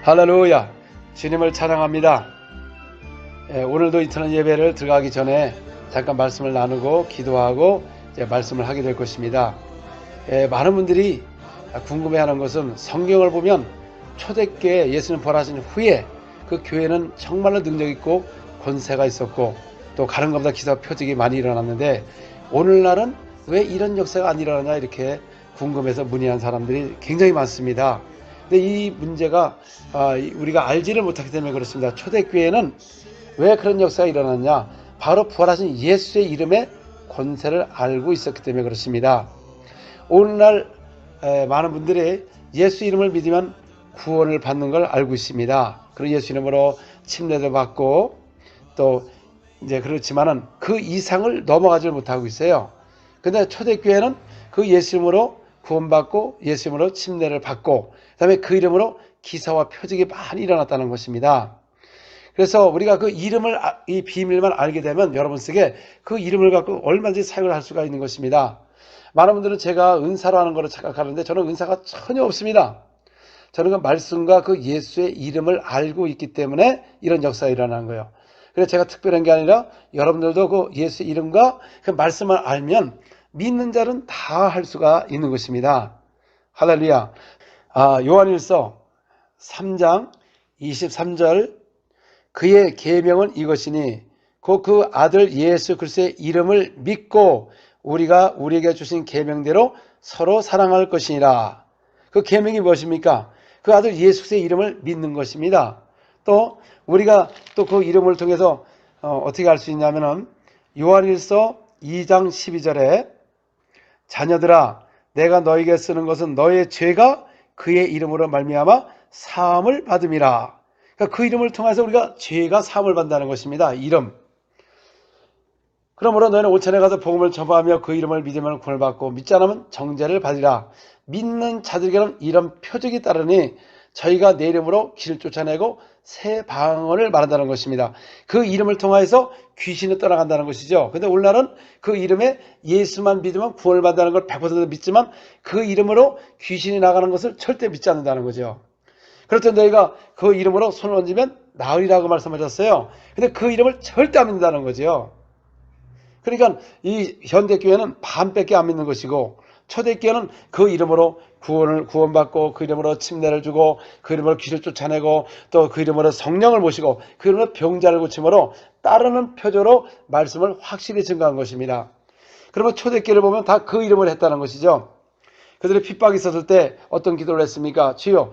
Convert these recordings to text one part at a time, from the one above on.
할렐루야, 주님을 찬양합니다. 오늘도 인터넷 예배를 들어가기 전에 잠깐 말씀을 나누고 기도하고 이제 말씀을 하게 될 것입니다. 많은 분들이 궁금해하는 것은 성경을 보면 초대교회 예수님 부활하신 후에 그 교회는 정말로 능력 있고 권세가 있었고 또 가는 것보다 기사 표적이 많이 일어났는데 오늘날은 왜 이런 역사가 안 일어나냐 이렇게 궁금해서 문의한 사람들이 굉장히 많습니다. 근데 이 문제가 우리가 알지를 못하기 때문에 그렇습니다. 초대교회는 왜 그런 역사가 일어났냐? 바로 부활하신 예수의 이름의 권세를 알고 있었기 때문에 그렇습니다. 오늘날 많은 분들이 예수 이름을 믿으면 구원을 받는 걸 알고 있습니다. 그리고 예수 이름으로 침례도 받고 또 이제 그렇지만은 그 이상을 넘어가지 못하고 있어요. 근데 초대교회는 그 예수 이름으로 구원받고 예수 이름으로 침례를 받고 그다음에 그 이름으로 기사와 표적이 많이 일어났다는 것입니다. 그래서 우리가 그 이름을 이 비밀만 알게 되면 여러분에게 그 이름을 갖고 얼마든지 사용을 할 수가 있는 것입니다. 많은 분들은 제가 은사로 하는 거로 착각하는데 저는 은사가 전혀 없습니다. 저는 그 말씀과 그 예수의 이름을 알고 있기 때문에 이런 역사가 일어나는 거예요. 그래서 제가 특별한 게 아니라 여러분들도 그 예수의 이름과 그 말씀을 알면 믿는 자는 다 할 수가 있는 것입니다. 할렐루야. 요한일서 3장 23절 그의 계명은 이것이니 곧 그 아들 예수 그리스도의 이름을 믿고 우리가 우리에게 주신 계명대로 서로 사랑할 것이니라. 그 계명이 무엇입니까? 그 아들 예수 그리스도의 이름을 믿는 것입니다. 또 우리가 또 그 이름을 통해서 어떻게 할 수 있냐면은 요한일서 2장 12절에 자녀들아 내가 너에게 쓰는 것은 너의 죄가 그의 이름으로 말미암아 사함을 받음이라. 그러니까 그 이름을 통해서 우리가 죄가 사함을 받는다는 것입니다. 이름. 그러므로 너희는 오천에 가서 복음을 전파하며 그 이름을 믿으면 구원을 받고 믿지 않으면 정죄를 받으리라. 믿는 자들에게는 이런 표적이 따르니 저희가 내 이름으로 귀를 쫓아내고 새 방언을 말한다는 것입니다. 그 이름을 통해서 귀신이 떠나간다는 것이죠. 근데 오늘날은 그 이름에 예수만 믿으면 구원을 받는다는 걸 100% 믿지만 그 이름으로 귀신이 나가는 것을 절대 믿지 않는다는 거죠. 그렇다면 너희가 그 이름으로 손을 얹으면 나으리라고 말씀하셨어요. 근데 그 이름을 절대 안 믿는다는 거죠. 그러니까 이 현대교회는 반밖에 안 믿는 것이고 초대교회는 그 이름으로 구원받고 그 이름으로 침례를 주고 그 이름으로 귀를 쫓아내고 또 그 이름으로 성령을 모시고 그 이름으로 병자를 고침으로 따르는 표적으로 말씀을 확실히 증거한 것입니다. 그러면 초대교회를 보면 다 그 이름을 했다는 것이죠. 그들이 핍박이 있었을 때 어떤 기도를 했습니까? 주여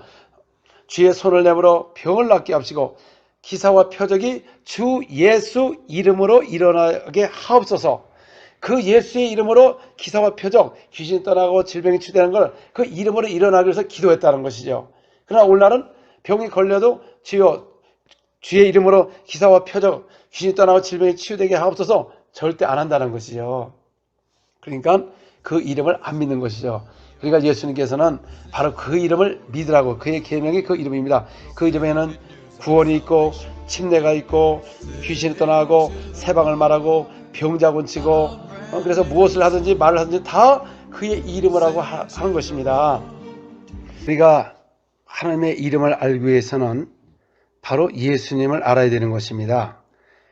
주의 손을 내밀어 병을 낫게 하시고 기사와 표적이 주 예수 이름으로 일어나게 하옵소서. 그 예수의 이름으로 기사와 표적, 귀신이 떠나고 질병이 치유되는 걸 그 이름으로 일어나기 위해서 기도했다는 것이죠. 그러나 오늘날은 병이 걸려도 주여 주의 이름으로 기사와 표적, 귀신이 떠나고 질병이 치유되게 하옵소서 절대 안 한다는 것이죠. 그러니까 그 이름을 안 믿는 것이죠. 그러니까 예수님께서는 바로 그 이름을 믿으라고 그의 계명이 그 이름입니다. 그 이름에는 구원이 있고 침례가 있고 귀신이 떠나고 세방을 말하고 병자 고치고 그래서 무엇을 하든지 말을 하든지 다 그의 이름을 하고 하는 것입니다. 우리가 하나님의 이름을 알기 위해서는 바로 예수님을 알아야 되는 것입니다.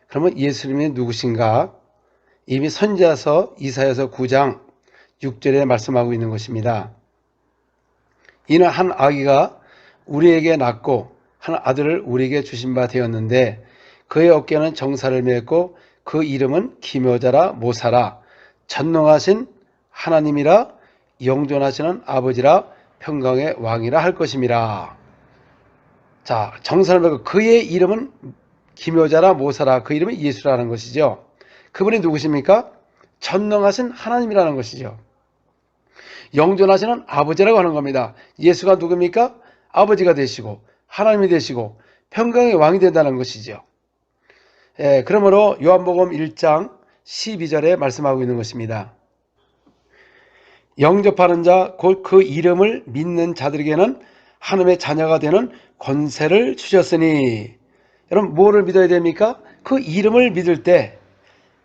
그러면 예수님이 누구신가? 이미 선지자서 이사야서 9장 6절에 말씀하고 있는 것입니다. 이는 한 아기가 우리에게 낳고 한 아들을 우리에게 주신 바 되었는데 그의 어깨는 정사를 메었고 그 이름은 기묘자라 모사라 전능하신 하나님이라 영존하시는 아버지라 평강의 왕이라 할 것임이라. 자, 정사를 메고 그의 이름은 기묘자라 모사라 그 이름은 예수라는 것이죠. 그분이 누구십니까? 전능하신 하나님이라는 것이죠. 영존하시는 아버지라고 하는 겁니다. 예수가 누굽니까? 아버지가 되시고 하나님이 되시고 평강의 왕이 된다는 것이죠. 그러므로 요한복음 1장 12절에 말씀하고 있는 것입니다. 영접하는 자 곧 그 이름을 믿는 자들에게는 하나님의 자녀가 되는 권세를 주셨으니. 여러분 뭐를 믿어야 됩니까? 그 이름을 믿을 때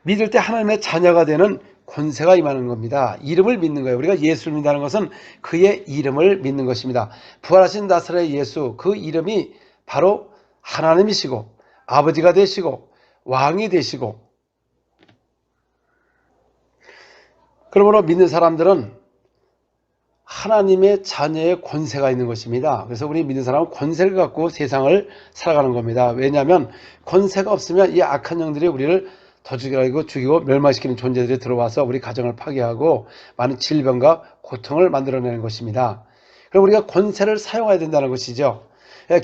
하나님의 자녀가 되는 권세가 임하는 겁니다. 이름을 믿는 거예요. 우리가 예수를 믿는다는 것은 그의 이름을 믿는 것입니다. 부활하신 나사렛 예수 그 이름이 바로 하나님이시고 아버지가 되시고 왕이 되시고, 그러므로 믿는 사람들은 하나님의 자녀의 권세가 있는 것입니다. 그래서 우리 믿는 사람은 권세를 갖고 세상을 살아가는 겁니다. 왜냐하면 권세가 없으면 이 악한 영들이 우리를 더 죽이고 멸망시키는 존재들이 들어와서 우리 가정을 파괴하고 많은 질병과 고통을 만들어내는 것입니다. 그럼 우리가 권세를 사용해야 된다는 것이죠.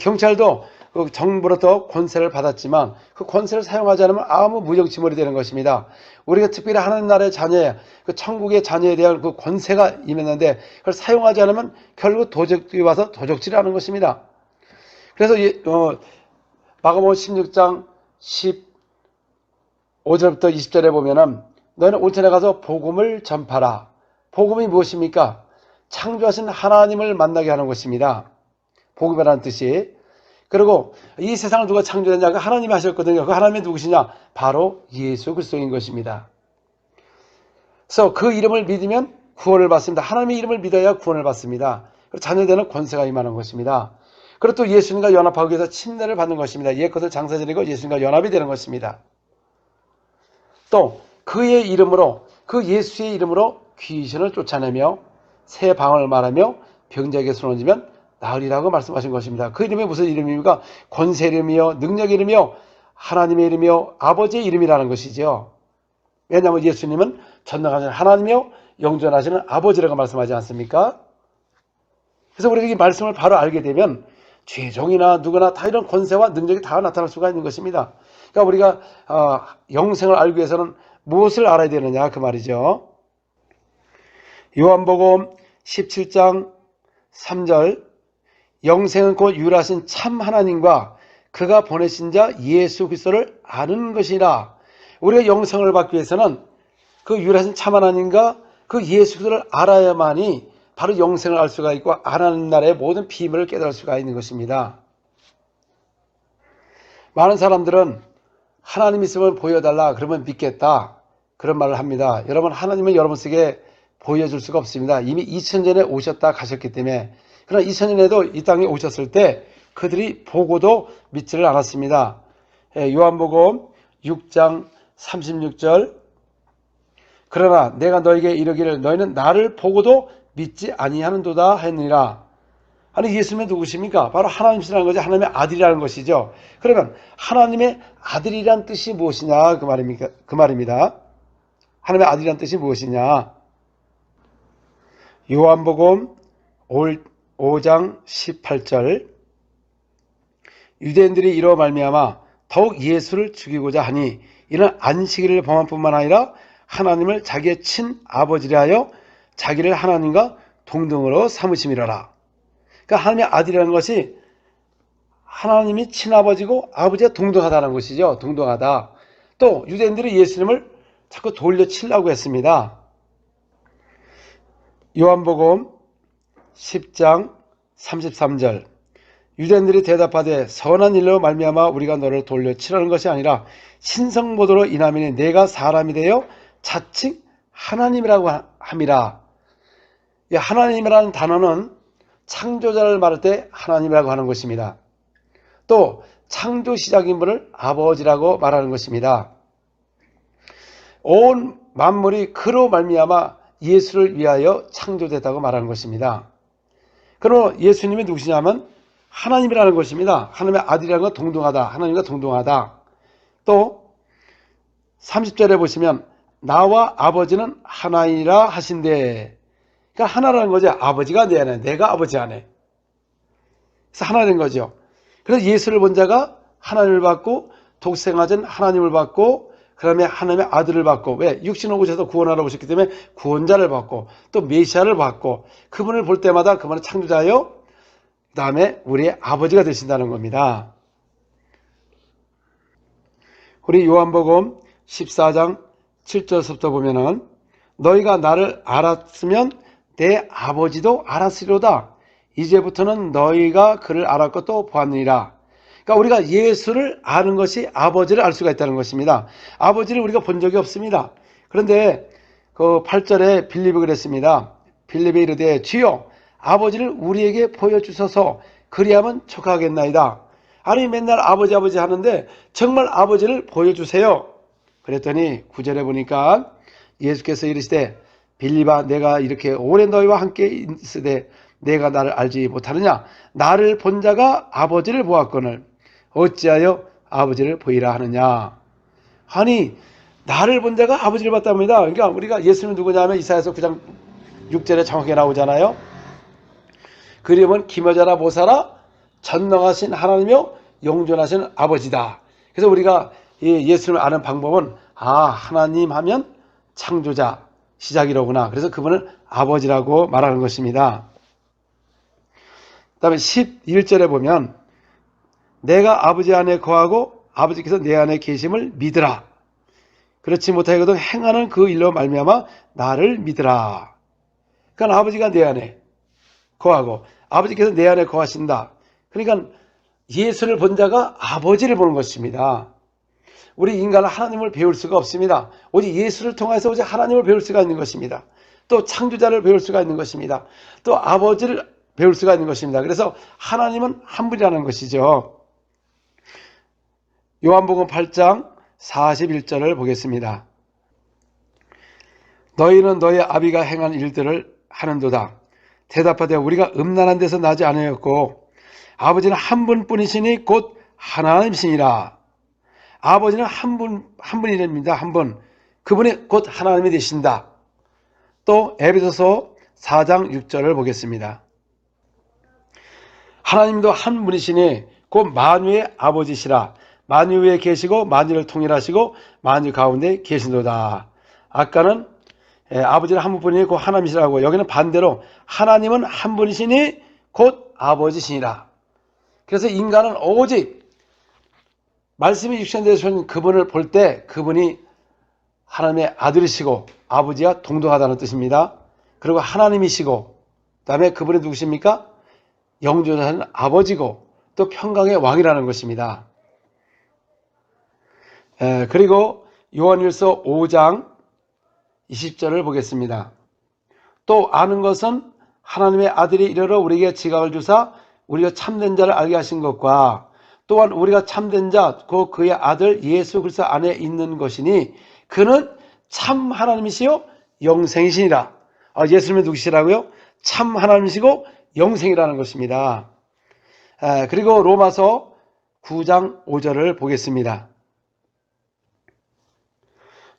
경찰도 정부로부터 권세를 받았지만 그 권세를 사용하지 않으면 아무 무정치물이 되는 것입니다. 우리가 특별히 하나님 나라의 자녀에, 그 천국의 자녀에 대한 그 권세가 임했는데 그걸 사용하지 않으면 결국 도적들이 와서 도적질을 하는 것입니다. 그래서 마가복음 16장 15절부터 20절에 보면은 너희는 온천에 가서 복음을 전파라. 복음이 무엇입니까? 창조하신 하나님을 만나게 하는 것입니다. 복음이라는 뜻이. 그리고 이 세상을 누가 창조했냐가 하나님이 하셨거든요. 그 하나님이 누구시냐? 바로 예수 그리스도인 것입니다. 그래서 그 이름을 믿으면 구원을 받습니다. 하나님의 이름을 믿어야 구원을 받습니다. 자녀되는 권세가 임하는 것입니다. 그리고 또 예수님과 연합하기 위해서 침례를 받는 것입니다. 옛것을 장사지내고 예수님과 연합이 되는 것입니다. 또 그의 이름으로, 그 예수의 이름으로 귀신을 쫓아내며 새 방언을 말하며 병자에게 손을 얹으면 나으리라고 말씀하신 것입니다. 그 이름이 무슨 이름입니까? 권세 이름이요, 능력 이름이요, 하나님의 이름이요, 아버지의 이름이라는 것이죠. 왜냐하면 예수님은 전능하신 하나님이요 영존하시는 아버지라고 말씀하지 않습니까? 그래서 우리가 이 말씀을 바로 알게 되면 죄종이나 누구나 다 이런 권세와 능력이 다 나타날 수가 있는 것입니다. 그러니까 우리가 영생을 알기 위해서는 무엇을 알아야 되느냐 그 말이죠. 요한복음 17장 3절 영생은 곧 유일하신 참 하나님과 그가 보내신 자 예수 그리스도를 아는 것이라. 우리가 영생을 받기 위해서는 그 유일하신 참 하나님과 그 예수 그리스도를 알아야만이 바로 영생을 알 수가 있고 하나님 나라의 모든 비밀을 깨달을 수가 있는 것입니다. 많은 사람들은 하나님 있으면 보여달라 그러면 믿겠다 그런 말을 합니다. 여러분, 하나님은 여러분 속에 보여줄 수가 없습니다. 이미 2000년에 오셨다 가셨기 때문에. 그러나 2000년에도 이 땅에 오셨을 때 그들이 보고도 믿지를 않았습니다. 요한복음 6장 36절 그러나 내가 너에게 이르기를 너희는 나를 보고도 믿지 아니하는도다 했느니라. 아니, 예수님은 누구십니까? 바로 하나님이라는 거죠. 하나님의 아들이라는 것이죠. 그러면 하나님의 아들이란 뜻이 무엇이냐 그 말입니다. 하나님의 아들이란 뜻이 무엇이냐? 요한복음 5장 18절 유대인들이 이로 말미암아 더욱 예수를 죽이고자 하니 이는 안식일을 범한 뿐만 아니라 하나님을 자기의 친아버지라 하여 자기를 하나님과 동등으로 삼으심이라라. 그러니까 하나님의 아들이라는 것이 하나님이 친아버지고 아버지와 동등하다는 것이죠. 동등하다. 또 유대인들이 예수님을 자꾸 돌려치려고 했습니다. 요한복음 10장 33절 유대인들이 대답하되 선한 일로 말미암아 우리가 너를 돌려치려는 것이 아니라 신성모도로 인함이니 내가 사람이 되어 자칭 하나님이라고 함이라. 하나님이라는 단어는 창조자를 말할 때 하나님이라고 하는 것입니다. 또 창조 시작인분을 아버지라고 말하는 것입니다. 온 만물이 그로 말미암아 예수를 위하여 창조됐다고 말하는 것입니다. 그러므로 예수님이 누구시냐면 하나님이라는 것입니다. 하나님의 아들이라는 건 동등하다. 하나님과 동등하다. 또 30절에 보시면 나와 아버지는 하나이라 하신대. 그러니까 하나라는 거죠. 아버지가 내 안에, 내가 아버지 안에. 그래서 하나인 거죠. 그래서 예수를 본 자가 하나님을 받고 독생하신 하나님을 받고 그 다음에 하나님의 아들을 받고, 왜? 육신을 오셔서 구원하러 오셨기 때문에 구원자를 받고 또 메시아를 받고 그분을 볼 때마다 그분은 창조자요 그 다음에 우리의 아버지가 되신다는 겁니다. 우리 요한복음 14장 7절부터 보면은 너희가 나를 알았으면 내 아버지도 알았으리로다. 이제부터는 너희가 그를 알았고 또 보았느니라. 그러니까 우리가 예수를 아는 것이 아버지를 알 수가 있다는 것입니다. 아버지를 우리가 본 적이 없습니다. 그런데 그 8절에 빌립이 그랬습니다. 빌립이 이르되 주여 아버지를 우리에게 보여주소서 그리하면 척하겠나이다. 아니 맨날 아버지 아버지 하는데 정말 아버지를 보여주세요. 그랬더니 9절에 보니까 예수께서 이르시되 빌립아 내가 이렇게 오래 너희와 함께 있으되 내가 나를 알지 못하느냐. 나를 본 자가 아버지를 보았거늘 어찌하여 아버지를 보이라 하느냐. 아니 나를 본 자가 아버지를 봤답니다. 그러니까 우리가 예수님은 누구냐 하면 이사야서 9장 6절에 정확하게 나오잖아요. 그림은 기묘자라 모사라 전능하신 하나님이요 영존하신 아버지다. 그래서 우리가 예수님을 아는 방법은 하나님 하면 창조자 시작이로구나. 그래서 그분을 아버지라고 말하는 것입니다. 그 다음에 11절에 보면 내가 아버지 안에 거하고 아버지께서 내 안에 계심을 믿으라. 그렇지 못하거든 행하는 그 일로 말미암아 나를 믿으라. 그러니까 아버지가 내 안에 거하고 아버지께서 내 안에 거하신다. 그러니까 예수를 본 자가 아버지를 보는 것입니다. 우리 인간은 하나님을 배울 수가 없습니다. 오직 예수를 통해서 오직 하나님을 배울 수가 있는 것입니다. 또 창조자를 배울 수가 있는 것입니다. 또 아버지를 배울 수가 있는 것입니다. 그래서 하나님은 한 분이라는 것이죠. 요한복음 8장 41절을 보겠습니다. 너희는 너희 아비가 행한 일들을 하는도다. 대답하되 우리가 음란한 데서 나지 않으였고 아버지는 한 분뿐이시니 곧 하나님이시니라. 아버지는 한 분이랍니다. 한 분. 그분이 곧 하나님이 되신다. 또 에베소서 4장 6절을 보겠습니다. 하나님도 한 분이시니 곧 만유의 아버지시라. 만유 위에 계시고 만유를 통일하시고 만유 가운데 계신도다. 아까는 아버지는 한 분뿐이니 곧 하나님이시라고, 여기는 반대로 하나님은 한 분이시니 곧 아버지시니라. 그래서 인간은 오직 말씀이 육신되신 그분을 볼 때 그분이 하나님의 아들이시고 아버지와 동등하다는 뜻입니다. 그리고 하나님이시고 그 다음에 그분이 누구십니까? 영존하신 아버지고 또 평강의 왕이라는 것입니다. 그리고 요한일서 5장 20절을 보겠습니다. 또 아는 것은 하나님의 아들이 이르러 우리에게 지각을 주사 우리가 참된 자를 알게 하신 것과 또한 우리가 참된 자 곧 그의 아들 예수 그리스도 안에 있는 것이니 그는 참 하나님이시요 영생이시니라. 예수님이 누구시라고요? 참 하나님이시고 영생이라는 것입니다. 그리고 로마서 9장 5절을 보겠습니다.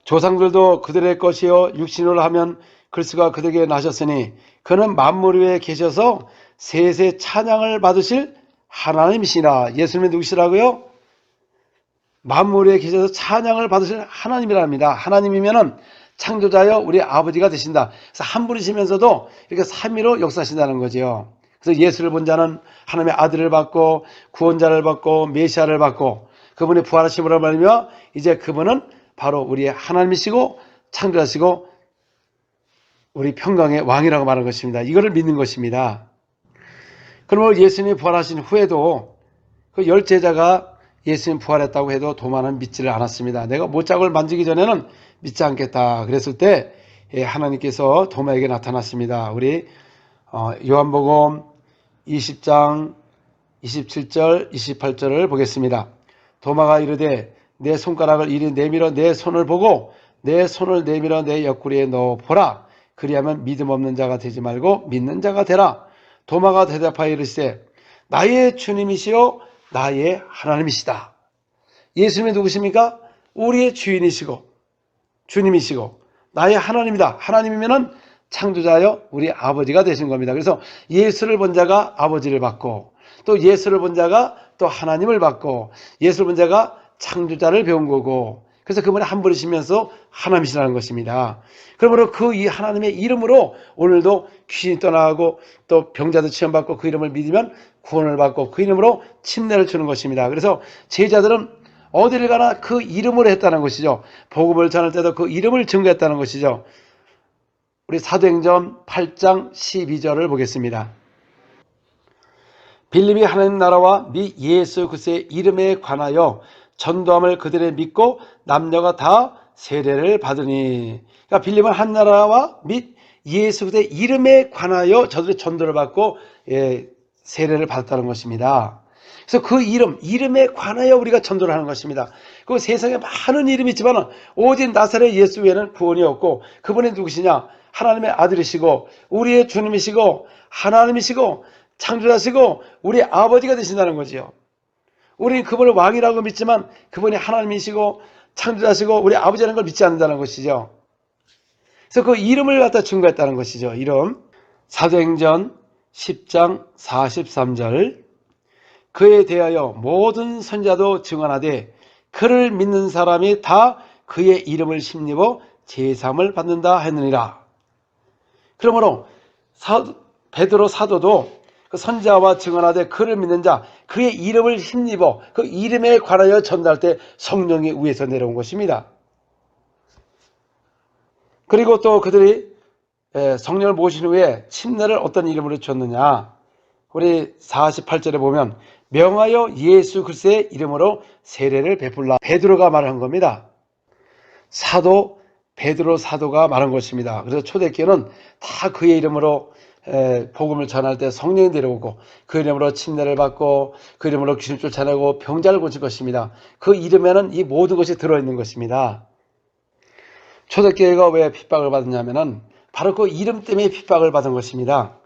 조상들도 그들의 것이요 육신으로 하면 그리스도가 그들에게 나셨으니 그는 만물 위에 계셔서 세세 찬양을 받으실 하나님이시라. 예수님이 누구시라고요? 만물 위에 계셔서 찬양을 받으실 하나님이랍니다. 하나님이면은 창조자여 우리 아버지가 되신다. 그래서 한 분이시면서도 이렇게 삼위로 역사하신다는 거죠. 그래서 예수를 본 자는 하나님의 아들을 받고 구원자를 받고 메시아를 받고 그분이 부활하심으로 말미암아 이제 그분은 바로 우리의 하나님이시고 창조자시고 우리 평강의 왕이라고 말하는 것입니다. 이거를 믿는 것입니다. 그러면 예수님이 부활하신 후에도 그 열 제자가 예수님 부활했다고 해도 도마는 믿지를 않았습니다. 내가 못자국을 만지기 전에는 믿지 않겠다 그랬을 때 하나님께서 도마에게 나타났습니다. 우리 요한복음 20장 27절 28절을 보겠습니다. 도마가 이르되 내 손가락을 이리 내밀어 내 손을 보고 내 손을 내밀어 내 옆구리에 넣어 보라. 그리하면 믿음 없는 자가 되지 말고 믿는 자가 되라. 도마가 대답하여 이르시되 나의 주님이시요 나의 하나님이시다. 예수님이 누구십니까? 우리의 주인이시고 주님이시고 나의 하나님이다. 하나님이면은 창조자여 우리 아버지가 되신 겁니다. 그래서 예수를 본 자가 아버지를 받고 또 예수를 본 자가 또 하나님을 받고 예수를 본 자가 창조자를 배운 거고 그래서 그분이 한 분이시면서 하나님이시라는 것입니다. 그러므로 그 이 하나님의 이름으로 오늘도 귀신이 떠나가고 또 병자도 치료받고 그 이름을 믿으면 구원을 받고 그 이름으로 침례를 주는 것입니다. 그래서 제자들은 어디를 가나 그 이름으로 했다는 것이죠. 복음을 전할 때도 그 이름을 증거했다는 것이죠. 우리 사도행전 8장 12절을 보겠습니다. 빌립이 하나님 나라와 및 예수 그리스도의 이름에 관하여 전도함을 그들의 믿고 남녀가 다 세례를 받으니. 그러니까 빌립은 한 나라와 및 예수 그리스도의 이름에 관하여 저들이 전도를 받고 세례를 받았다는 것입니다. 그래서 그 이름에 관하여 우리가 전도를 하는 것입니다. 그 세상에 많은 이름이 있지만 오직 나사렛 예수 외에는 구원이 없고, 그분이 누구시냐? 하나님의 아들이시고 우리의 주님이시고 하나님이시고 창조자시고 우리 아버지가 되신다는 거지요. 우리는 그분을 왕이라고 믿지만 그분이 하나님이시고 창조자시고 우리 아버지라는 걸 믿지 않는다는 것이죠. 그래서 그 이름을 갖다 증거했다는 것이죠. 이름. 사도행전 10장 43절. 그에 대하여 모든 선자도 증언하되 그를 믿는 사람이 다 그의 이름을 힘입어 제사함을 받는다 했느니라. 그러므로 베드로 사도도 그 선자와 증언하되 그를 믿는 자, 그의 이름을 힘입어 그 이름에 관하여 전달할 때 성령이 위에서 내려온 것입니다. 그리고 또 그들이 성령을 모신 후에 침례를 어떤 이름으로 줬느냐? 우리 48절에 보면 명하여 예수 그리스도의 이름으로 세례를 베풀라. 베드로가 말한 겁니다. 사도 베드로 사도가 말한 것입니다. 그래서 초대교회는 다 그의 이름으로 복음을 전할 때 성령이 내려오고 그 이름으로 침례를 받고 그 이름으로 귀신 쫓아내고 병자를 고칠 것입니다. 그 이름에는 이 모든 것이 들어있는 것입니다. 초대교회가 왜 핍박을 받았냐면은 바로 그 이름 때문에 핍박을 받은 것입니다.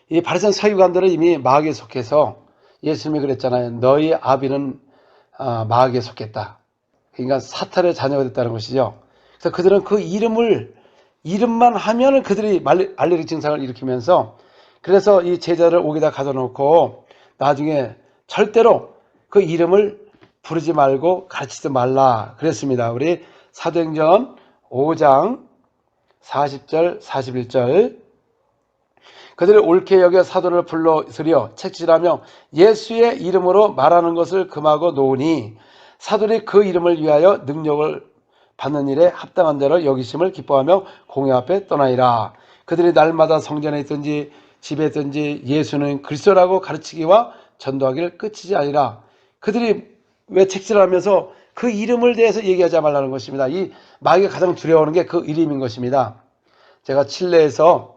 이 바리새인 서기관들은 이미 마귀에 속해서 예수님이 그랬잖아요. 너희 아비는 마귀에 속했다. 그러니까 사탄의 자녀가 됐다는 것이죠. 그래서 그들은 그 이름만 하면은 그들이 알레르기 증상을 일으키면서, 그래서 이 제자를 옥에다 가둬놓고 나중에 절대로 그 이름을 부르지 말고 가르치지 말라 그랬습니다. 우리 사도행전 5장 40절 41절. 그들이 옳게 여겨 사도를 불러들여 책질하며 예수의 이름으로 말하는 것을 금하고 놓으니 사도들이 그 이름을 위하여 능력을 받는 일에 합당한 대로 여기심을 기뻐하며 공회 앞에 떠나니라. 그들이 날마다 성전에 있든지 집에 있든지 예수는 그리스도라고 가르치기와 전도하기를 끝이지 아니라. 그들이 왜 책질하면서 그 이름을 대해서 얘기하지 말라는 것입니다. 이 마귀가 가장 두려워하는 게 그 이름인 것입니다. 제가 칠레에서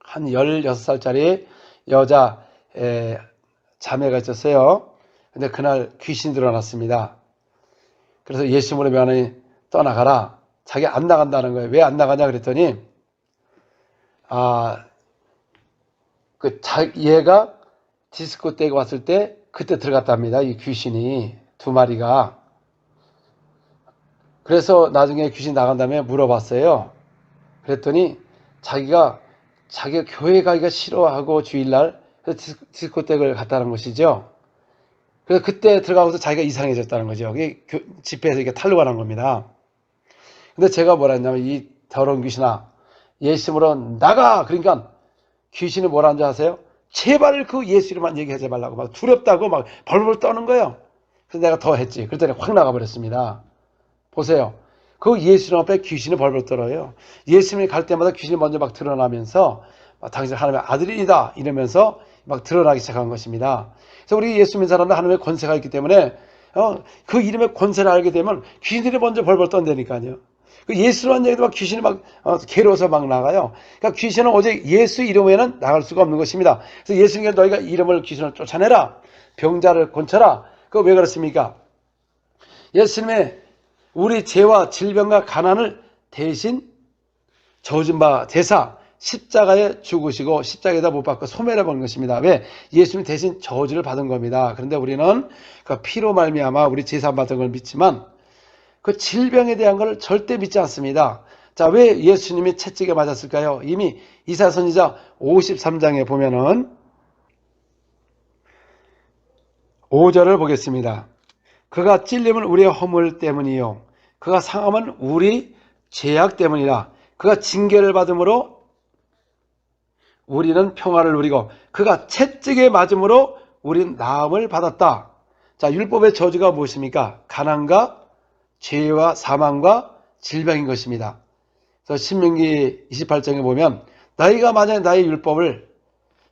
한 16살짜리 여자 자매가 있었어요. 근데 그날 귀신이 드러났습니다. 그래서 예수님으로 면허히 떠나가라. 자기 안 나간다는 거예요. 왜 안 나가냐 그랬더니 얘가 디스코 때가 왔을 때 그때 들어갔답니다. 이 귀신이 두 마리가. 그래서 나중에 귀신 나간 다음에 물어봤어요. 그랬더니 자기가 교회 가기가 싫어하고 주일날 그래서 디스코텍을 갔다는 것이죠. 그래서 그때 들어가고서 자기가 이상해졌다는 거죠. 그게 집회에서 이게 탄로가 난 겁니다. 근데 제가 뭐라 했냐면 이 더러운 귀신아 예수님으로 나가. 그러니까 귀신이 뭐라는 줄 아세요? 제발 그 예수 이름만 얘기하지 말라고 막 두렵다고 막 벌벌 떠는 거예요. 그래서 내가 더 했지. 그랬더니 확 나가버렸습니다. 보세요. 그 예수님 앞에 귀신이 벌벌 떨어요. 예수님이 갈 때마다 귀신이 먼저 막 드러나면서 당신 하나님의 아들이다 이러면서 막 드러나기 시작한 것입니다. 그래서 우리 예수 믿는 사람들 하나님의 권세가 있기 때문에 그 이름의 권세를 알게 되면 귀신들이 먼저 벌벌 떤다니까요. 그 예수라는 얘기도 막 귀신이 막 괴로워서 막 나가요. 그러니까 귀신은 오직 예수 이름에는 나갈 수가 없는 것입니다. 그래서 예수님께 너희가 이름을 귀신을 쫓아내라. 병자를 고쳐라. 그거 왜 그렇습니까? 예수님의 우리 죄와 질병과 가난을 대신 져준 바 대사 십자가에 죽으시고 십자가에다 못 박고 소멸해 버린 것입니다. 왜? 예수님이 대신 저주를 받은 겁니다. 그런데 우리는 그 피로 말미암아 우리 제사 받은 걸 믿지만 그 질병에 대한 걸 절대 믿지 않습니다. 자, 왜 예수님이 채찍에 맞았을까요? 이미 이사야 선지자 53장에 보면은 5절을 보겠습니다. 그가 찔림은 우리의 허물 때문이요 그가 상함은 우리 죄악 때문이라. 그가 징계를 받음으로 우리는 평화를 누리고 그가 채찍에 맞음으로 우리는 나음을 받았다. 자, 율법의 저주가 무엇입니까? 가난과 죄와 사망과 질병인 것입니다. 그래서 신명기 28장에 보면 너희가 만약에 나의 율법을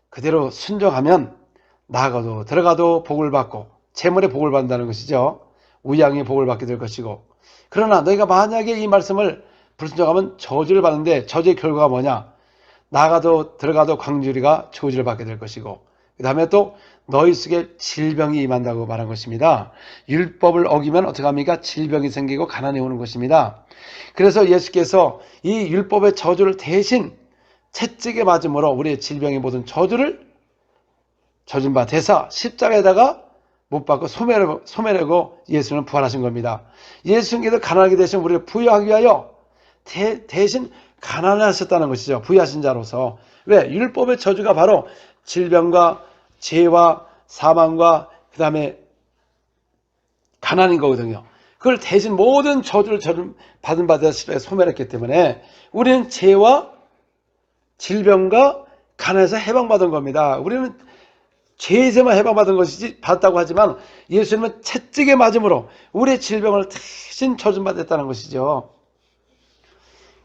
그대로 순종하면 나가도 들어가도 복을 받고 재물에 복을 받는다는 것이죠. 우양이 복을 받게 될 것이고, 그러나 너희가 만약에 이 말씀을 불순종하면 저주를 받는데 저주의 결과가 뭐냐? 나가도 들어가도 광주리가 저주를 받게 될 것이고, 그 다음에 또 너희 속에 질병이 임한다고 말한 것입니다. 율법을 어기면 어떻게 합니까? 질병이 생기고 가난이 오는 것입니다. 그래서 예수께서 이 율법의 저주를 대신 채찍에 맞음으로 우리의 질병의 모든 저주를 져준 바 되사 십자가에다가 못 박고 소매내고 예수는 부활하신 겁니다. 예수님께서 가난하게 되신 우리를 부유하기 위하여 대신 가난을 하셨다는 것이죠. 부유하신 자로서. 왜? 율법의 저주가 바로 질병과 죄와 사망과 그 다음에 가난인 거거든요. 그걸 대신 모든 저주를 받은 바 되사 소멸했기 때문에 우리는 죄와 질병과 가난에서 해방받은 겁니다. 우리는 죄에서만 해방받은 것이지 받았다고 하지만 예수님은 채찍에 맞음으로 우리의 질병을 대신 저주받았다는 것이죠.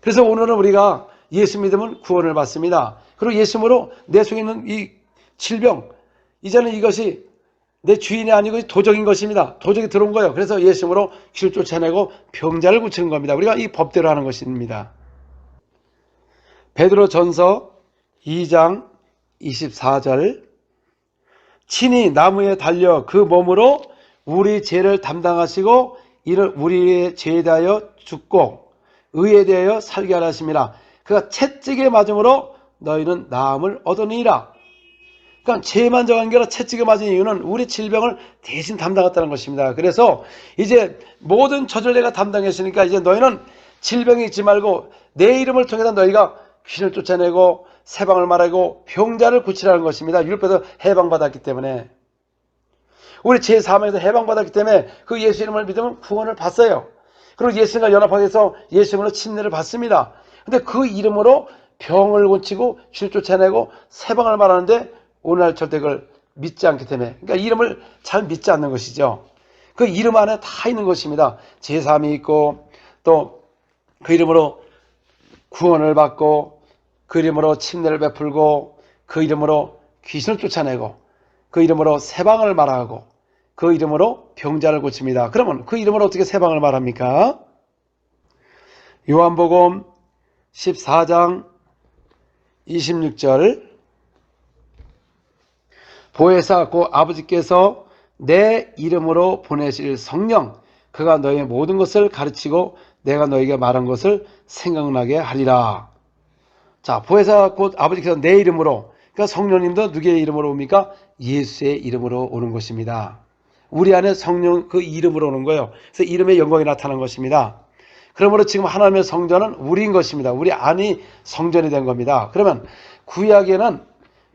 그래서 오늘은 우리가 예수 믿으면 구원을 받습니다. 그리고 예수님으로 내 속에 있는 이 질병, 이제는 이것이 내 주인이 아니고 도적인 것입니다. 도적이 들어온 거예요. 그래서 예수님으로 귀를 쫓아내고 병자를 고치는 겁니다. 우리가 이 법대로 하는 것입니다. 베드로전서 2장 24절 친히 나무에 달려 그 몸으로 우리 죄를 담당하시고 이를 우리의 죄에 대하여 죽고 의에 대하여 살게 하라 하심이라. 그가 채찍에 맞음으로 너희는 나음을 얻으니라. 그러니까 죄만 정한 게 아니라 채찍에 맞은 이유는 우리 질병을 대신 담당했다는 것입니다. 그래서 이제 모든 저주를 내가 담당했으니까 이제 너희는 질병이 있지 말고 내 이름을 통해서 너희가 귀신을 쫓아내고 세방을 말하고 병자를 고치라는 것입니다. 율법에서 해방받았기 때문에 우리 제4명에서 해방받았기 때문에 그 예수 이름을 믿으면 구원을 받어요. 그리고 예수님과 연합하게해서 예수 이름으로 침례를 받습니다. 근데 그 이름으로 병을 고치고 귀를 쫓아내고 세방을 말하는데 오늘날 절대 그걸 믿지 않기 때문에 그러니까 이름을 잘 믿지 않는 것이죠. 그 이름 안에 다 있는 것입니다. 제3이 있고 또 그 이름으로 구원을 받고 그 이름으로 침례를 베풀고 그 이름으로 귀신을 쫓아내고 그 이름으로 세방을 말하고 그 이름으로 병자를 고칩니다. 그러면 그 이름으로 어떻게 세방을 말합니까? 요한복음 14장 26절 보혜사 곧 아버지께서 내 이름으로 보내실 성령 그가 너희의 모든 것을 가르치고 내가 너희에게 말한 것을 생각나게 하리라. 자, 보혜사 곧 아버지께서 내 이름으로, 그러니까 성령님도 누구의 이름으로 옵니까? 예수의 이름으로 오는 것입니다. 우리 안에 성령 그 이름으로 오는 거예요. 그래서 이름의 영광이 나타난 것입니다. 그러므로 지금 하나님의 성전은 우리인 것입니다. 우리 안이 성전이 된 겁니다. 그러면 구약에는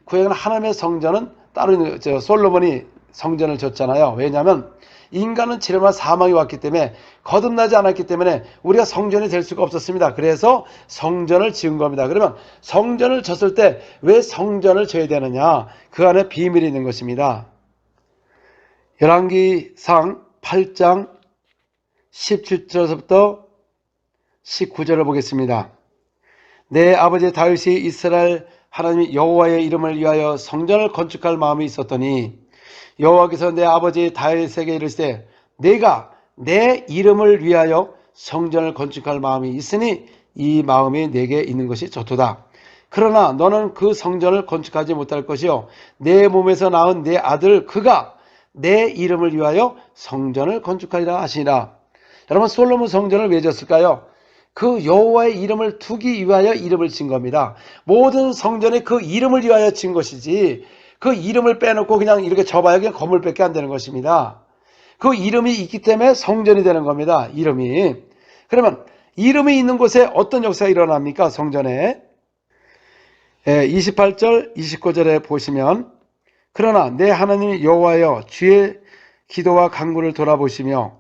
하나님의 성전은 따로 있는, 솔로몬이 성전을 졌잖아요. 왜냐하면 인간은 지름한 사망이 왔기 때문에 거듭나지 않았기 때문에 우리가 성전이 될 수가 없었습니다. 그래서 성전을 지은 겁니다. 그러면 성전을 졌을 때 왜 성전을 져야 되느냐? 그 안에 비밀이 있는 것입니다. 열왕기상 8장 17절부터 19절을 보겠습니다. 내 아버지 다윗이 이스라엘 하나님 여호와의 이름을 위하여 성전을 건축할 마음이 있었더니 여호와께서 내 아버지 다윗에게 이르시되 내가 내 이름을 위하여 성전을 건축할 마음이 있으니 이 마음이 내게 있는 것이 좋도다. 그러나 너는 그 성전을 건축하지 못할 것이요 내 몸에서 낳은 내 아들 그가 내 이름을 위하여 성전을 건축하리라 하시니라. 여러분 솔로몬 성전을 왜 졌을까요? 그 여호와의 이름을 두기 위하여 이름을 진 겁니다. 모든 성전이 그 이름을 위하여 진 것이지 그 이름을 빼놓고 그냥 이렇게 접어야 그냥 건물밖에 안 되는 것입니다. 그 이름이 있기 때문에 성전이 되는 겁니다. 이름이. 그러면 이름이 있는 곳에 어떤 역사가 일어납니까? 성전에. 28절 29절에 보시면 그러나 내 하나님 여호와여 주의 기도와 간구를 돌아보시며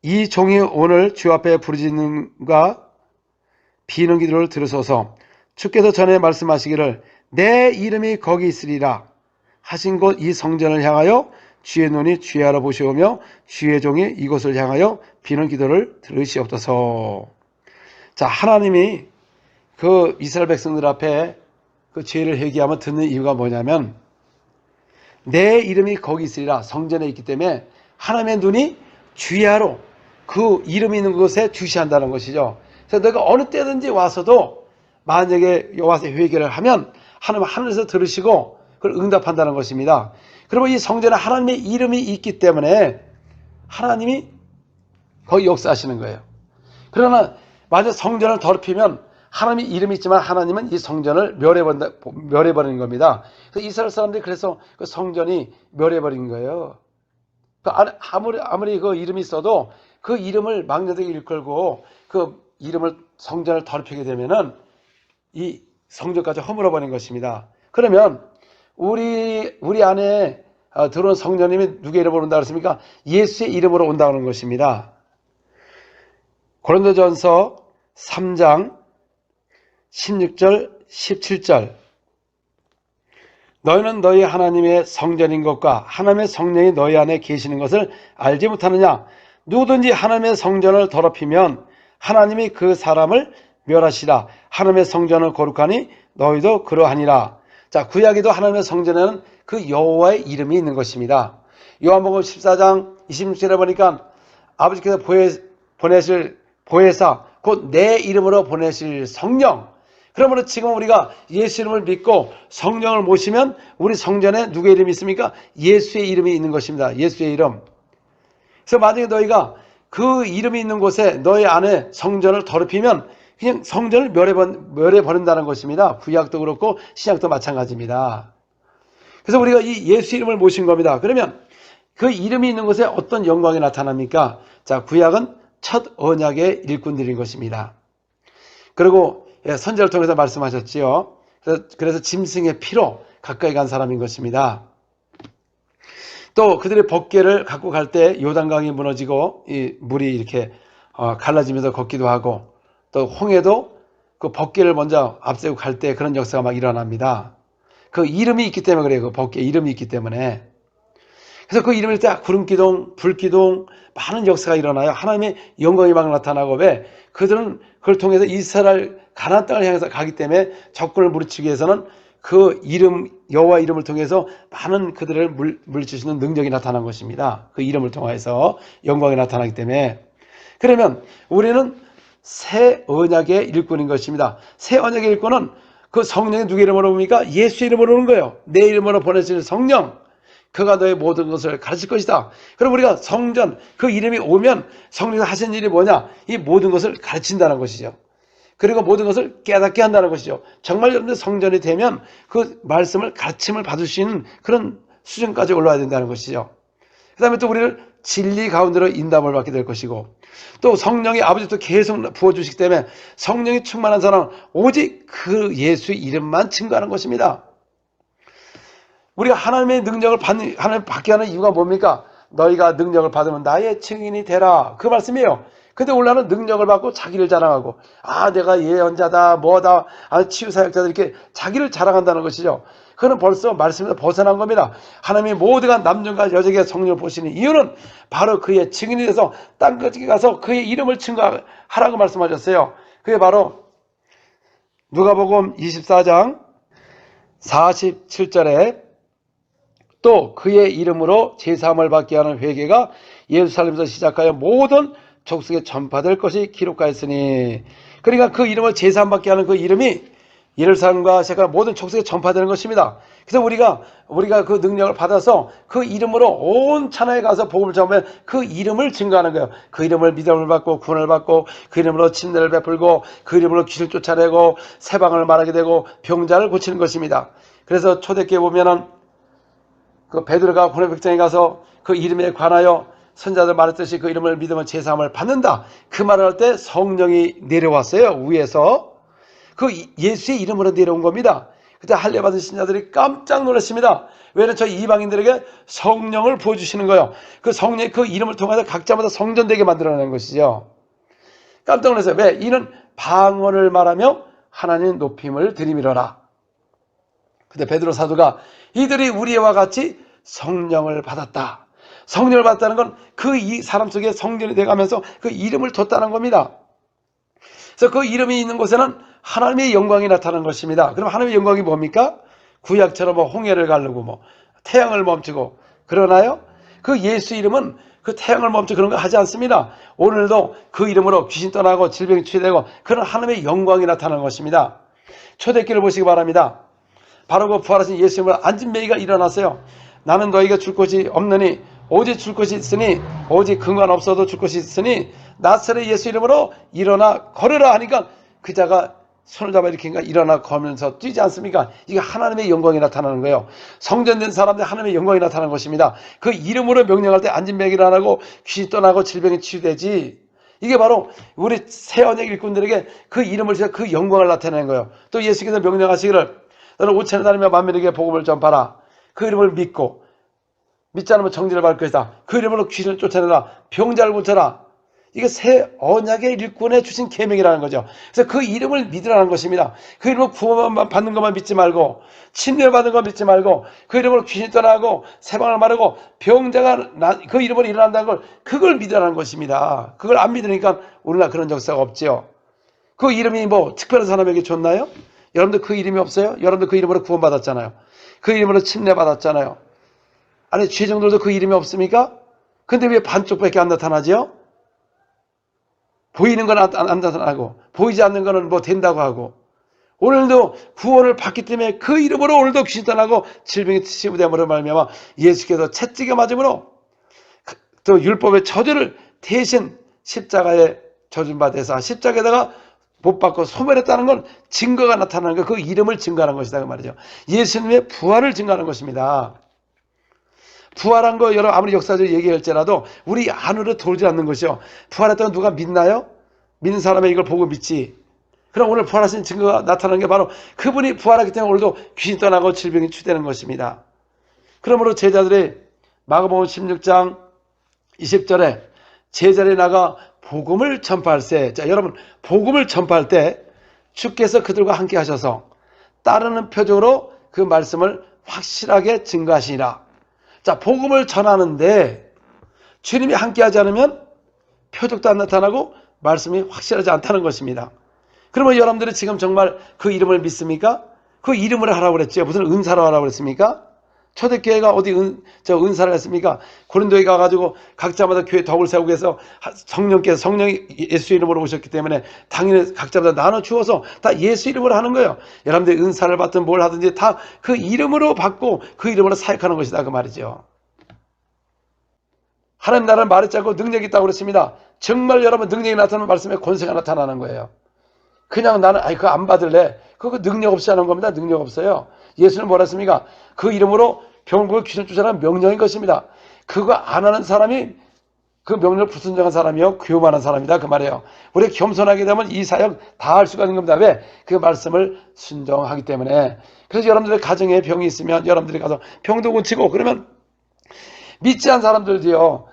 이 종이 오늘 주 앞에 부르짖는가 비는 기도를 들으소서. 주께서 전에 말씀하시기를 내 이름이 거기 있으리라 하신 곳 이 성전을 향하여 주의 눈이 주의하러 보시오며 주의 종이 이곳을 향하여 비는 기도를 들으시옵소서. 자, 하나님이 그 이스라엘 백성들 앞에 그 죄를 회개하면 듣는 이유가 뭐냐면 내 이름이 거기 있으리라 성전에 있기 때문에 하나님의 눈이 주의하러 그 이름이 있는 곳에 주시한다는 것이죠. 그래서 내가 어느 때든지 와서도 만약에 와서 회개를 하면 하나님 하늘에서 들으시고 그걸 응답한다는 것입니다. 그러면 이 성전에 하나님의 이름이 있기 때문에 하나님이 거기 역사하시는 거예요. 그러나 만약 성전을 더럽히면 하나님의 이름이 있지만 하나님은 이 성전을 멸해버리는 겁니다. 그래서 이스라엘 사람들이 그래서 그 성전이 멸해버린 거예요. 아무리 그 이름이 있어도 그 이름을 망령되게 일컬고 그 이름을 성전을 더럽히게 되면은 이 성전까지 허물어버린 것입니다. 그러면 우리 안에 들어온 성령님이 누구의 이름으로 온다 그랬습니까? 예수의 이름으로 온다는 것입니다. 고린도전서 3장 16절 17절 너희는 너희 하나님의 성전인 것과 하나님의 성령이 너희 안에 계시는 것을 알지 못하느냐? 누구든지 하나님의 성전을 더럽히면 하나님이 그 사람을 멸하시라. 하나님의 성전을 거룩하니 너희도 그러하니라. 자, 구약에도 하나님의 성전에는 그 여호와의 이름이 있는 것입니다. 요한복음 14장 26절에 보니까 아버지께서 보혜사 곧 내 이름으로 보내실 성령. 그러므로 지금 우리가 예수 이름을 믿고 성령을 모시면 우리 성전에 누구의 이름이 있습니까? 예수의 이름이 있는 것입니다. 예수의 이름. 그래서 만약에 너희가 그 이름이 있는 곳에 너희 안에 성전을 더럽히면 그냥 성전을 멸해버린다는 것입니다. 구약도 그렇고 신약도 마찬가지입니다. 그래서 우리가 이 예수 이름을 모신 겁니다. 그러면 그 이름이 있는 곳에 어떤 영광이 나타납니까? 자, 구약은 첫 언약의 일꾼들인 것입니다. 그리고 선지자를 통해서 말씀하셨지요. 그래서 짐승의 피로 가까이 간 사람인 것입니다. 또 그들의 법궤를 갖고 갈 때 요단강이 무너지고 이 물이 이렇게 갈라지면서 걷기도 하고 또 홍해도 그 법궤를 먼저 앞세우고 갈 때 그런 역사가 막 일어납니다. 그 이름이 있기 때문에 그래요. 그 법궤 이름이 있기 때문에. 그래서 그 이름일 때 구름기둥, 불기둥 많은 역사가 일어나요. 하나님의 영광이 막 나타나고 왜? 그들은 그걸 통해서 이스라엘 가나안 땅을 향해서 가기 때문에 적군을 무르치기 위해서는 그 이름 여호와 이름을 통해서 많은 그들을 물리칠 수 있는 능력이 나타난 것입니다. 그 이름을 통해서 영광이 나타나기 때문에. 그러면 우리는 새 언약의 일꾼인 것입니다. 새 언약의 일꾼은 그 성령이 누구 이름으로 옵니까? 예수 이름으로 오는 거예요. 내 이름으로 보내시는 성령. 그가 너의 모든 것을 가르칠 것이다. 그럼 우리가 성전 그 이름이 오면 성령이 하신 일이 뭐냐? 이 모든 것을 가르친다는 것이죠. 그리고 모든 것을 깨닫게 한다는 것이죠. 정말 여러분들 성전이 되면 그 말씀을 가르침을 받을 수 있는 그런 수준까지 올라와야 된다는 것이죠. 그 다음에 또 우리를 진리 가운데로 인담을 받게 될 것이고 또 성령이 아버지도 계속 부어주시기 때문에 성령이 충만한 사람은 오직 그 예수의 이름만 증거하는 것입니다. 우리가 하나님의 능력을 하나님 받게 하는 이유가 뭡니까? 너희가 능력을 받으면 나의 증인이 되라. 그 말씀이에요. 근데 올라는 능력을 받고 자기를 자랑하고 내가 예언자다 뭐다 치유사역자다 이렇게 자기를 자랑한다는 것이죠. 그는 벌써 말씀에서 벗어난 겁니다. 하나님이 모두가 남녀가 여자에게 성령을 보시는 이유는 바로 그의 증인이 돼서 땅끝에 가서 그의 이름을 증거하라고 말씀하셨어요. 그게 바로 누가복음 24장 47절에 또 그의 이름으로 제사함을 받게 하는 회개가 예루살렘에서 시작하여 모든 족속에 전파될 것이 기록하였으니. 그러니까 그 이름을 제사함 받게 하는 그 이름이 예루살렘과 시작하여 모든 족속에 전파되는 것입니다. 그래서 우리가 그 능력을 받아서 그 이름으로 온 천하에 가서 복음을 전하면 그 이름을 증거하는 거예요. 그 이름을 믿음을 받고 구원을 받고 그 이름으로 침례를 베풀고 그 이름으로 귀신을 쫓아내고 세방을 말하게 되고 병자를 고치는 것입니다. 그래서 초대교회 보면은 그 베드로가 고넬 백장에 가서 그 이름에 관하여 선자들 말했듯이 그 이름을 믿으면 제사함을 받는다. 그 말을 할 때 성령이 내려왔어요. 위에서. 그 예수의 이름으로 내려온 겁니다. 그때 할례 받은 신자들이 깜짝 놀랐습니다. 왜냐하면 저 이방인들에게 성령을 부어주시는 거예요. 그 성령의 그 이름을 통해서 각자마다 성전되게 만들어낸 것이죠. 깜짝 놀랐어요. 왜? 이는 방언을 말하며 하나님 높임을 들이밀어라. 근데 베드로 사도가 이들이 우리와 같이 성령을 받았다. 성령을 받았다는 건 그 이 사람 속에 성전이 돼가면서 그 이름을 뒀다는 겁니다. 그래서 그 이름이 있는 곳에는 하나님의 영광이 나타나는 것입니다. 그럼 하나님의 영광이 뭡니까? 구약처럼 홍해를 가르고 태양을 멈추고 그러나요? 그 예수 이름은 그 태양을 멈추고 그런 거 하지 않습니다. 오늘도 그 이름으로 귀신 떠나고 질병이 치유되고 그런 하나님의 영광이 나타나는 것입니다. 초대교회를 보시기 바랍니다. 바로 그 부활하신 예수님을 앉은 매기가 일어났어요. 나는 너희가 줄 것이 없느니 오직 줄 것이 있으니 오직 근거가 없어도 줄 것이 있으니 나사렛 예수 이름으로 일어나 걸으라 하니까 그 자가 손을 잡아 일으키니까 일어나 걸으면서 뛰지 않습니까? 이게 하나님의 영광이 나타나는 거예요. 성전된 사람들 하나님의 영광이 나타나는 것입니다. 그 이름으로 명령할 때 앉은매기를 안 하고 귀신이 떠나고 질병이 치유되지. 이게 바로 우리 새 언약 일꾼들에게 그 이름을 주셔서 그 영광을 나타내는 거예요. 또 예수께서 명령하시기를 너는 5천에 다니며 만민에게 복음을 전파라. 그 이름을 믿지 않으면 정죄를 받을 것이다. 그 이름으로 귀신을 쫓아내라. 병자를 고쳐라. 이게 새 언약의 일꾼에 주신 계명이라는 거죠. 그래서 그 이름을 믿으라는 것입니다. 그 이름으로 구원만 받는 것만 믿지 말고 침례받는 것 믿지 말고 그 이름으로 귀신이 떠나고 세방을 마르고 병자가 그 이름으로 일어난다는 걸 그걸 믿으라는 것입니다. 그걸 안 믿으니까 우리나라 그런 역사가 없죠. 그 이름이 뭐 특별한 사람에게 줬나요? 여러분들 그 이름이 없어요? 여러분들 그 이름으로 구원받았잖아요. 그 이름으로 침례받았잖아요. 아니 죄정들도 그 이름이 없습니까? 근데 왜 반쪽밖에 안 나타나죠? 보이는 건 안 나타나고 보이지 않는 거는 뭐 된다고 하고 오늘도 구원을 받기 때문에 그 이름으로 오늘도 귀신 떠나고 질병이 치유됨으로 말미암아 예수께서 채찍에 맞음으로 또 율법의 저주를 대신 십자가에 저준받아서 십자가에다가 못 받고 소멸했다는 건 증거가 나타나는 거, 그 이름을 증거하는 것이다 그 말이죠. 예수님의 부활을 증거하는 것입니다. 부활한 거 여러분 아무리 역사적으로 얘기할지라도 우리 안으로 들어오지 않는 것이요. 부활했다고 누가 믿나요? 믿는 사람이 이걸 보고 믿지. 그럼 오늘 부활하신 증거가 나타나는 게 바로 그분이 부활하기 때문에 오늘도 귀신 떠나고 질병이 치유되는 것입니다. 그러므로 제자들이 마가복음 16장 20절에 제자리에 나가 복음을 전파할세. 자, 여러분 복음을 전파할 때 주께서 그들과 함께 하셔서 따르는 표적으로 그 말씀을 확실하게 증거하시니라. 자, 복음을 전하는데 주님이 함께하지 않으면 표적도 안 나타나고 말씀이 확실하지 않다는 것입니다. 그러면 여러분들이 지금 정말 그 이름을 믿습니까? 그 이름을 하라고 그랬죠. 무슨 은사로 하라고 그랬습니까? 초대교회가 어디 은사를 했습니까? 고린도에 가가지고 각자마다 교회 덕을 세우기 위해서 성령이 예수 이름으로 오셨기 때문에 당연히 각자마다 나눠 주어서 다 예수 이름으로 하는 거예요. 여러분들이 은사를 받든 뭘 하든지 다 그 이름으로 받고 그 이름으로 사역하는 것이다 그 말이죠. 하나님 나라는 말이 짧고 능력이 있다고 그랬습니다. 정말 여러분 능력이 나타나는 말씀에 권세가 나타나는 거예요. 그냥 나는 그거 안 받을래. 그거 능력 없이 하는 겁니다. 능력 없어요. 예수는 뭐라 했습니까? 그 이름으로 병을 귀신 쫓아라는 명령인 것입니다. 그거 안 하는 사람이 그 명령을 불순종한 사람이요 교만한 사람이다 그 말이에요. 우리가 겸손하게 되면 이 사역 다 할 수가 있는 겁니다. 왜? 그 말씀을 순종하기 때문에. 그래서 여러분들의 가정에 병이 있으면 여러분들이 가서 병도 고치고 그러면 믿지 않은 사람들도요.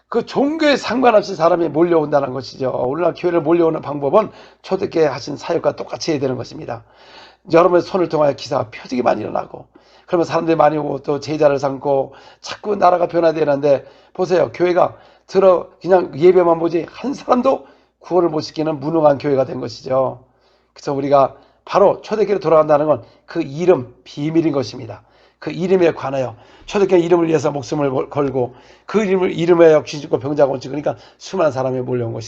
그 종교에 상관없이 사람이 몰려온다는 것이죠. 오늘날 교회를 몰려오는 방법은 초대교회 하신 사역과 똑같이 해야 되는 것입니다. 여러분의 손을 통하여 기사와 표적이 많이 일어나고 그러면 사람들이 많이 오고 또 제자를 삼고 자꾸 나라가 변화되는데 보세요. 교회가 그냥 예배만 보지 한 사람도 구원을 못 시키는 무능한 교회가 된 것이죠. 그래서 우리가 바로 초대교회로 돌아간다는 건 그 이름 비밀인 것입니다. 그 이름에 관하여 초대교회 이름을 위해서 목숨을 걸고 그 이름에 귀신 죽고 병자가 온지 그러니까 수많은 사람이 몰려온 것이